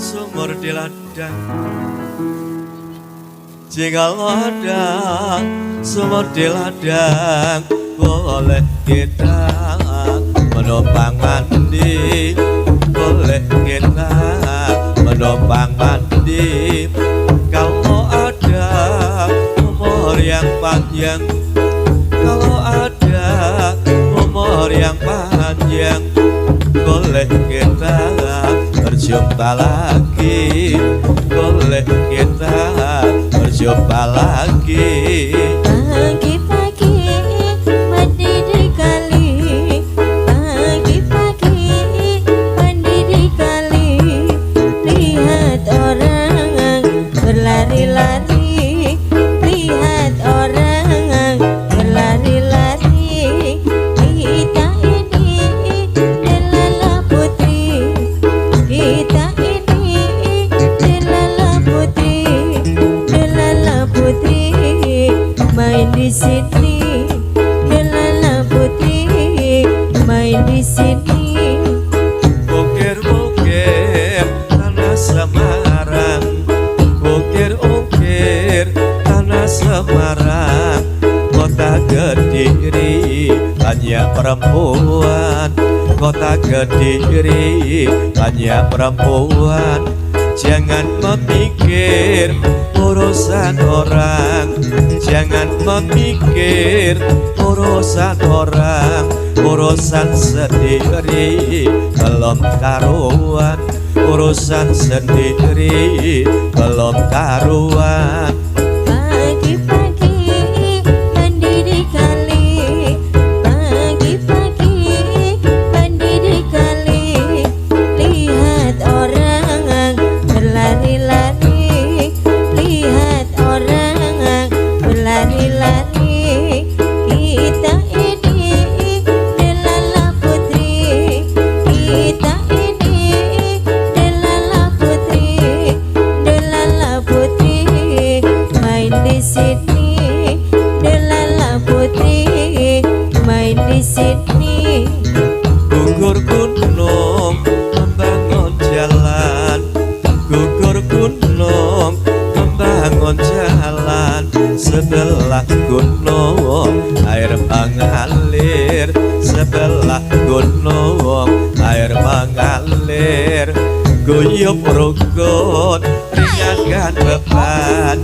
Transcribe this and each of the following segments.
sumur di ladang, jika ladang sumur di ladang, boleh kita menumpang mandi, boleh kita menumpang mandi. Kalau ada umur yang panjang, kalau ada umur yang panjang, boleh kita berjumpa lagi, boleh kita berjumpa lagi. Pagi-pagi mandi di kali, pagi-pagi mandi di kali, lihat orang berlari-lari, lihat orang berlari-lari. Kita ini Delala Putri, kita ini Delala Putri, Delala Putri main di sini, Delala Putri main di sini. Ukir-ukir tanah Semarang, ukir-ukir tanah Semarang, kota Kediri banyak perempuan, kota Kediri banyak perempuan. Jangan memikir urusan orang, jangan memikir urusan orang, urusan sendiri belum karuan, urusan sendiri belum karuan. Pagi-pagi mandi di kali, pagi-pagi mandi di kali, lihat orang berlari-lari, lihat orang berlari-lari. Kita ini Delala Putri, kita ini Delala Putri, Delala Putri main di sini, Delala Putri main di sini. Gugur gunung membangun jalan, gugur gunung membangun jalan. Sebelah gunung air mengalir, sebelah gunung air mengalir. Guyup rukun ringankan beban,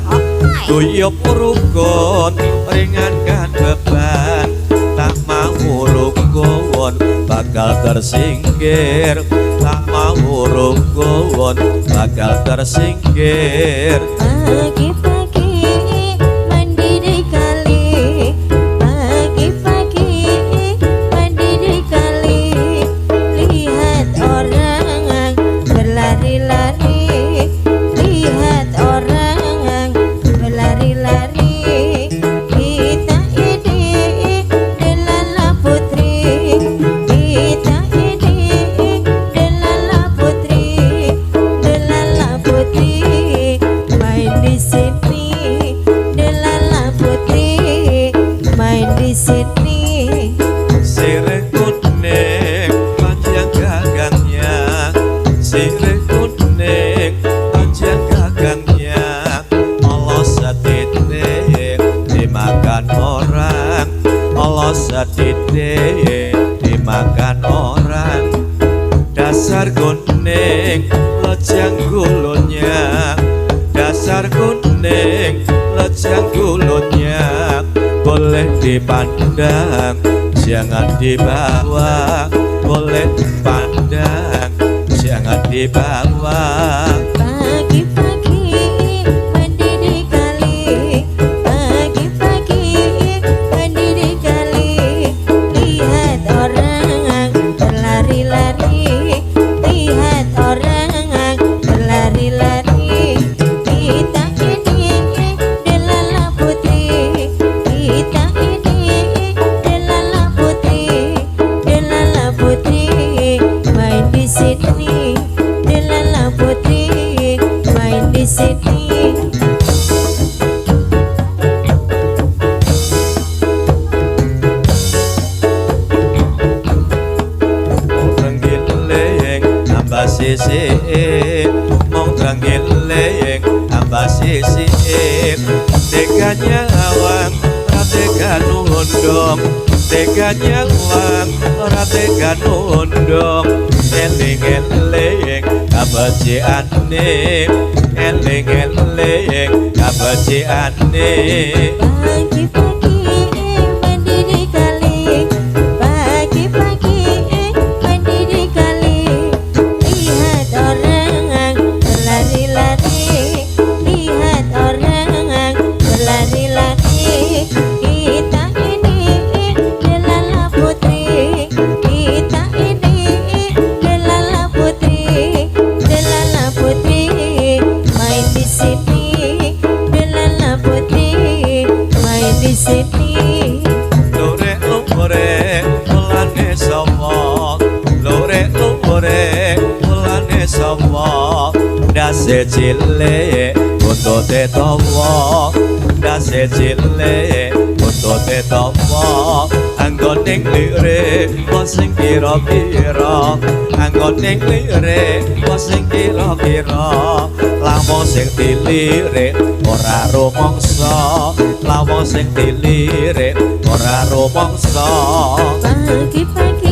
guyup rukun ringankan beban. Tak mau rukun bakal tersingkir, tak mau rukun bakal tersingkir. Pagi-pagi mandi di kali, pagi-pagi mandi di kali, lihat orang berlari-lari, lihat orang berlari-lari. Kita ini Delala Putri, kita ini Delala Putri, Delala Putri main di sini, Delala Putri main di sini. Sirih kuning panjang gagangnya, sirih kuning panjang gagangnya. Allah setitik dimakan orang, Allah setitik dimakan orang. Dasar kuning lejang gulunya, dasar kuning lejang gulunya. Boleh dipandang jangan dibawa, boleh dipandang jangan dibawa. Pagi-pagi mandi di kali, pagi-pagi mandi di kali, lihat orang berlari-lari, lihat orang berlari-lari. Kita ini Delala Putri, kita ini Delala Putri, Delala Putri main di sini, Delala Putri sik mong trangiling ambasi sik teganya awang tega nundong teganya awang ora tega nundong eling-eling kabeciane eling-eling kabeciane Pagi-pagi mandi di kali, pagi-pagi mandi di kali. Lihat orang berlari-lari, lihat orang berlari-lari. Kita ini Delala Putri, kita ini Delala Putri, Delala Putri main di sini, Delala Putri main di sini. lore mulane sapa lore mulane sapa dase cilik buntute tawa dase cilik buntute tawa anggone lirik kok sing kira-kira anggone lirik kok sing kira-kira lamun sing dilirik ora rumangsa lamun sing dilirik ora rumangsa Pagi-pagi